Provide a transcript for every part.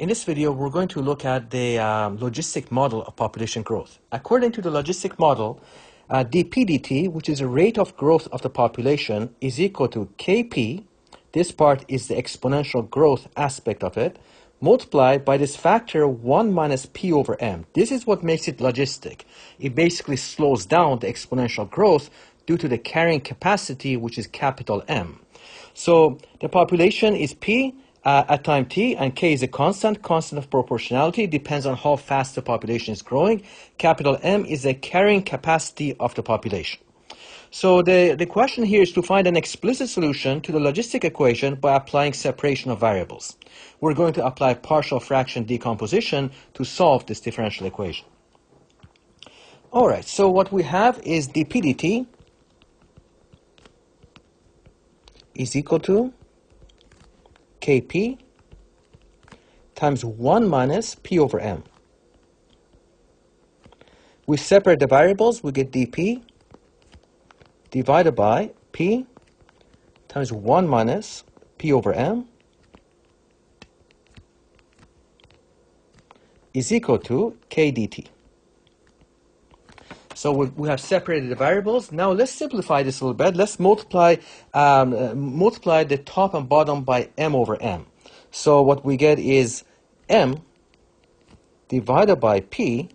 In this video, we're going to look at the logistic model of population growth. According to the logistic model, dp dt, which is a rate of growth of the population, is equal to kp, this part is the exponential growth aspect of it, multiplied by this factor 1 minus p over m. This is what makes it logistic. It basically slows down the exponential growth due to the carrying capacity, which is capital M. So the population is p at time t, and k is a constant of proportionality, depends on how fast the population is growing. Capital M is the carrying capacity of the population. So the question here is to find an explicit solution to the logistic equation by applying separation of variables. We're going to apply partial fraction decomposition to solve this differential equation. All right, so what we have is dp dt is equal to kp times 1 minus p over m. We separate the variables, we get dp divided by p times 1 minus p over m is equal to k dt. So we have separated the variables. Now let's simplify this a little bit. Let's multiply the top and bottom by m over m. So what we get is m divided by p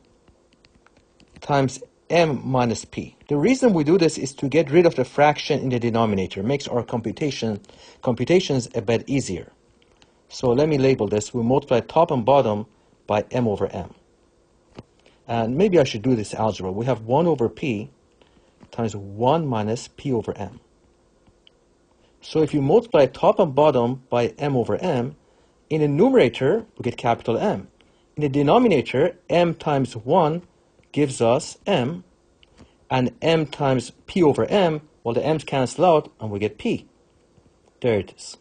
times m minus p. The reason we do this is to get rid of the fraction in the denominator. It makes our computations a bit easier. So let me label this. We multiply top and bottom by m over m. And maybe I should do this algebra. We have 1 over p times 1 minus p over m. So if you multiply top and bottom by m over m, in the numerator, we get capital M. In the denominator, m times 1 gives us m, and m times p over m, well, the m's cancel out, and we get p. There it is.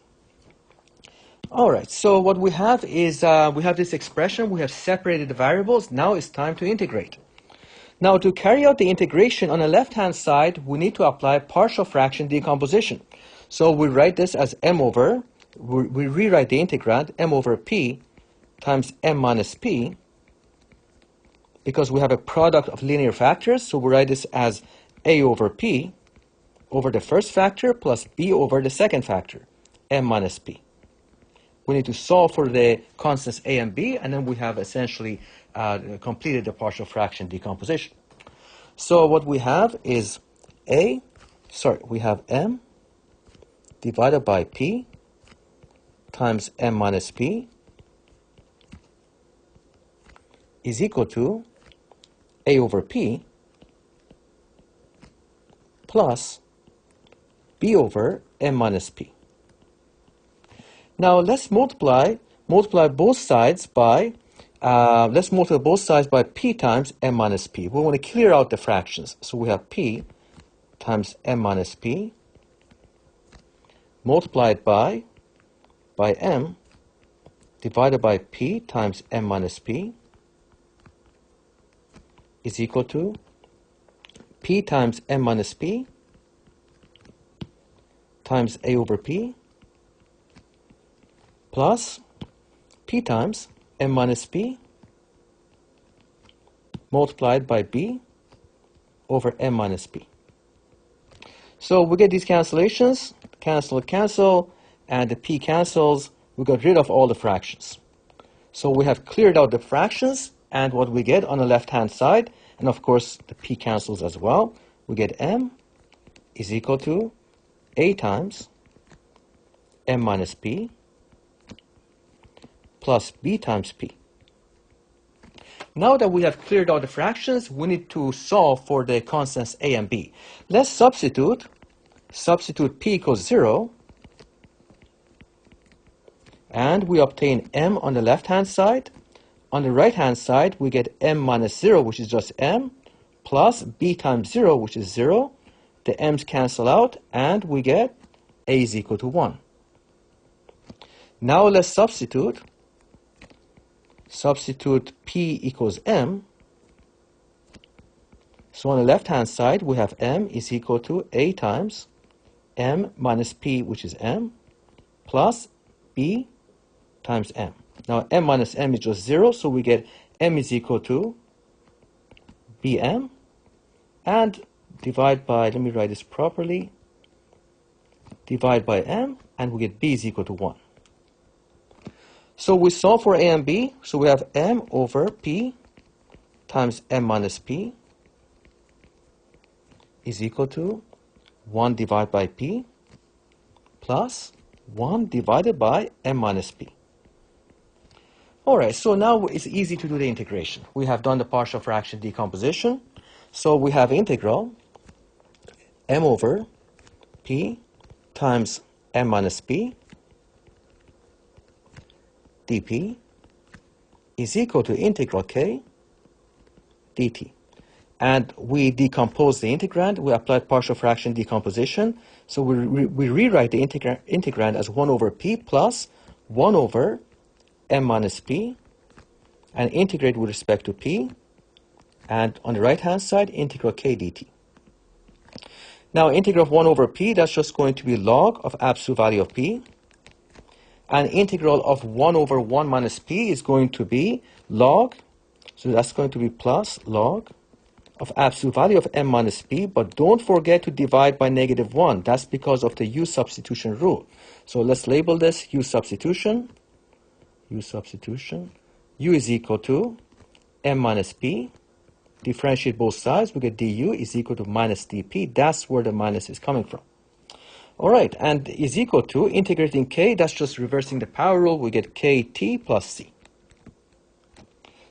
All right, so what we have is we have this expression. We have separated the variables. Now it's time to integrate. Now, to carry out the integration on the left-hand side, we need to apply partial fraction decomposition. So we write this as m over, we rewrite the integrand, m over p times m minus p, because we have a product of linear factors. So we write this as a over p over the first factor plus b over the second factor, m minus p. We need to solve for the constants a and b, and then we have essentially completed the partial fraction decomposition. So what we have is we have m divided by p times m minus p is equal to a over p plus b over m minus p. Now let's multiply both sides by p times m minus p. We want to clear out the fractions. So we have p times m minus p multiplied by m divided by p times m minus p is equal to p times m minus p times a over p plus p times m minus p multiplied by b over m minus p. So we get these cancellations, cancel, and the p cancels. We got rid of all the fractions. So we have cleared out the fractions, and what we get on the left-hand side, and of course the p cancels as well, we get m is equal to a times m minus p plus b times p. Now that we have cleared out the fractions, we need to solve for the constants a and b. Let's substitute p equals 0, and we obtain m on the left-hand side. On the right-hand side, we get m minus 0, which is just m, plus b times 0, which is 0. The m's cancel out, and we get a is equal to 1. Now let's substitute p equals m. So on the left-hand side, we have m is equal to a times m minus p, which is m, plus b times m. Now m minus m is just 0, so we get m is equal to bm, and divide by, let me write this properly, divide by m, and we get b is equal to 1. So we solve for a and b, so we have m over p times m minus p is equal to 1 divided by p plus 1 divided by m minus p. All right, so now it's easy to do the integration. We have done the partial fraction decomposition. So we have integral m over p times m minus p dp is equal to integral k dt. And we decompose the integrand. We applied partial fraction decomposition. So we rewrite the integrand as 1 over p plus 1 over m minus p, and integrate with respect to p. And on the right-hand side, integral k dt. Now, integral of 1 over p, that's just going to be log of absolute value of p. And integral of 1 over 1 minus p is going to be log, so that's going to be plus log of absolute value of m minus p, but don't forget to divide by -1. That's because of the U substitution rule. So let's label this U substitution. U substitution. U is equal to m minus p. Differentiate both sides, we get du is equal to minus dp. That's where the minus is coming from. All right, and is equal to, integrating k, that's just reversing the power rule, we get kt plus c.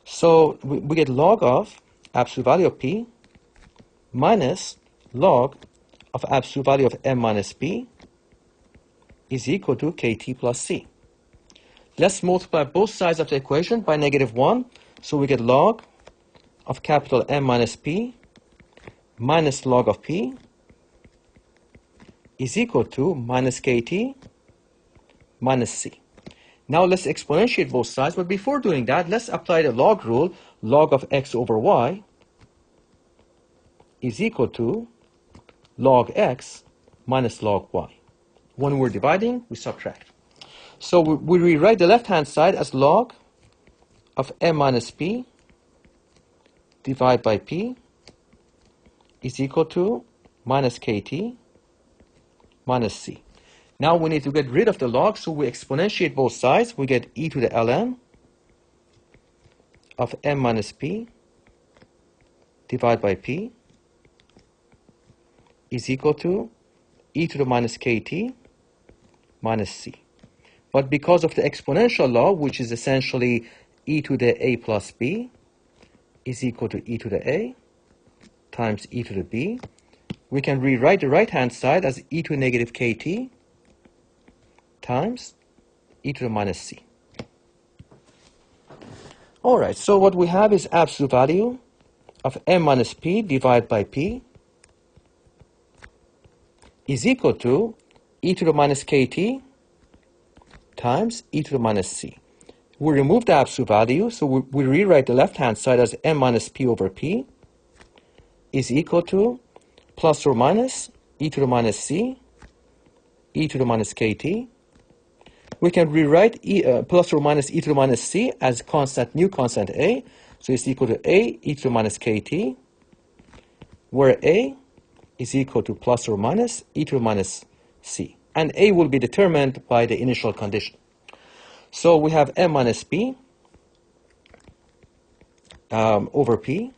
So we get log of absolute value of p minus log of absolute value of m minus p is equal to kt plus c. Let's multiply both sides of the equation by -1. So we get log of capital M minus p minus log of p is equal to minus kt minus c. Now let's exponentiate both sides, but before doing that, let's apply the log rule. Log of x over y is equal to log x minus log y. When we're dividing, we subtract. So we rewrite the left-hand side as log of m minus p divided by p is equal to minus kt minus c. Now we need to get rid of the log, so we exponentiate both sides. We get e to the ln of m minus p divided by p is equal to e to the minus kt minus c. But because of the exponential law, which is essentially e to the a plus b is equal to e to the a times e to the b, we can rewrite the right-hand side as e to the negative kt times e to the minus c. All right, so what we have is absolute value of m minus p divided by p is equal to e to the minus kt times e to the minus c. We remove the absolute value, so we rewrite the left-hand side as m minus p over p is equal to plus or minus e to the minus c, e to the minus kt. We can rewrite plus or minus e to the minus c as constant, new constant a, so it's equal to a e to the minus kt, where a is equal to plus or minus e to the minus c. And a will be determined by the initial condition. So we have m minus p over p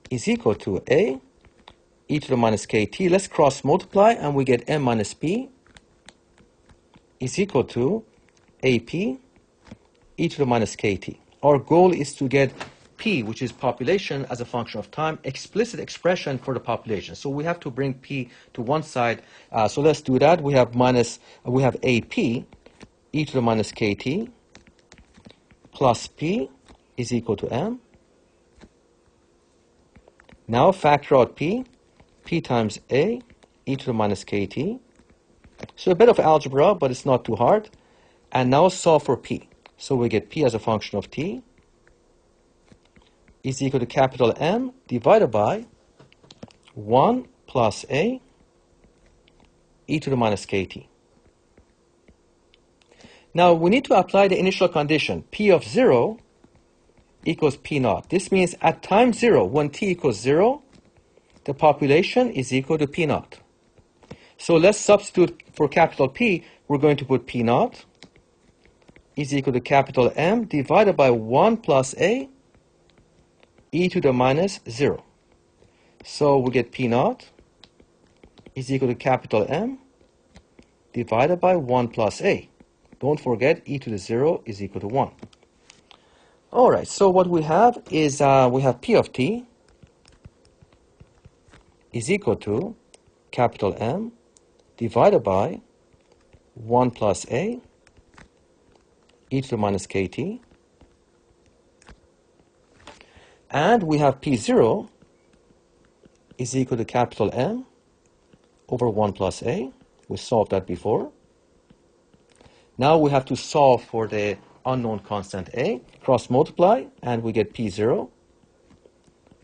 is equal to a e to the minus kt. Let's cross multiply and we get m minus p is equal to ap e to the minus kt. Our goal is to get p, which is population as a function of time, explicit expression for the population. So we have to bring p to one side. So let's do that. We have ap e to the minus kt plus p is equal to m. Now factor out p times a e to the minus kt. So a bit of algebra, but it's not too hard. And now solve for p. So we get p as a function of t is equal to capital M divided by 1 plus a e to the minus kt. Now we need to apply the initial condition. P of 0 equals P naught. This means at time 0, when t equals 0, the population is equal to P naught. So let's substitute for capital P. We're going to put P naught is equal to capital M divided by 1 plus A e to the minus 0. So we get P naught is equal to capital M divided by 1 plus A. Don't forget, e to the 0 is equal to 1. All right, so what we have is we have P of t is equal to capital M divided by 1 plus A e to the minus kt. And we have P0 is equal to capital M over 1 plus A. We solved that before. Now we have to solve for the unknown constant A. Cross multiply, and we get P0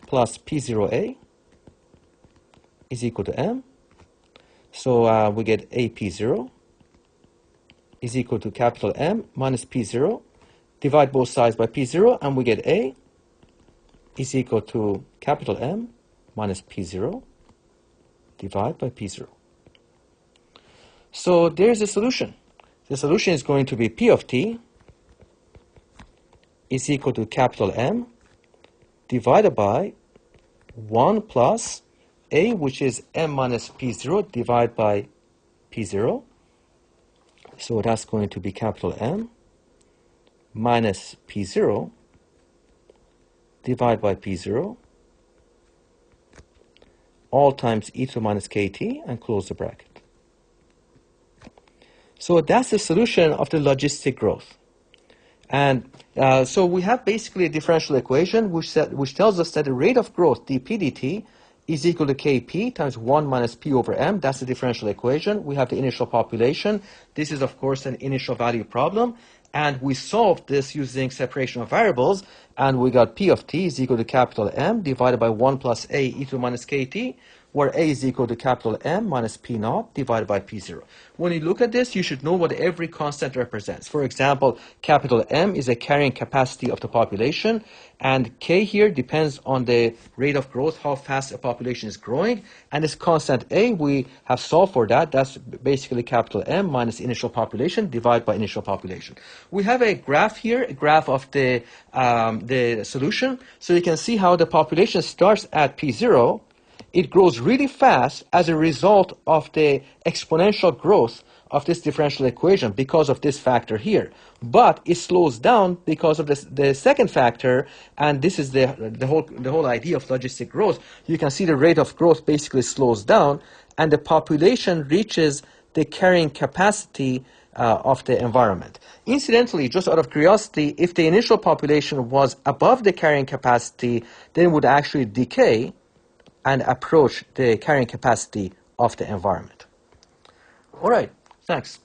plus P0A is equal to M. So we get AP0 is equal to capital M minus P0. Divide both sides by P0, and we get A is equal to capital M minus P0 divided by P0. So there's a solution. The solution is going to be P of t is equal to capital M divided by 1 plus A, which is M minus P0 divided by P0. So that's going to be capital M minus P0 divided by P0 all times e to the minus kt, and close the bracket. So that's the solution of the logistic growth. And so we have basically a differential equation which tells us that the rate of growth dp dt is equal to kp times 1 minus p over m. That's the differential equation. We have the initial population. This is, of course, an initial value problem. And we solved this using separation of variables. And we got p of t is equal to capital M divided by 1 plus a e to the minus kt, where a is equal to capital M minus p naught divided by p0. When you look at this, you should know what every constant represents. For example, capital M is a carrying capacity of the population, and k here depends on the rate of growth, how fast a population is growing, and this constant a, we have solved for that. That's basically capital M minus initial population divided by initial population. We have a graph here, a graph of the solution, so you can see how the population starts at p0. It grows really fast as a result of the exponential growth of this differential equation because of this factor here. But it slows down because of the second factor, and this is the whole idea of logistic growth. You can see the rate of growth basically slows down, and the population reaches the carrying capacity of the environment. Incidentally, just out of curiosity, if the initial population was above the carrying capacity, then it would actually decay and approach the carrying capacity of the environment. All right, thanks.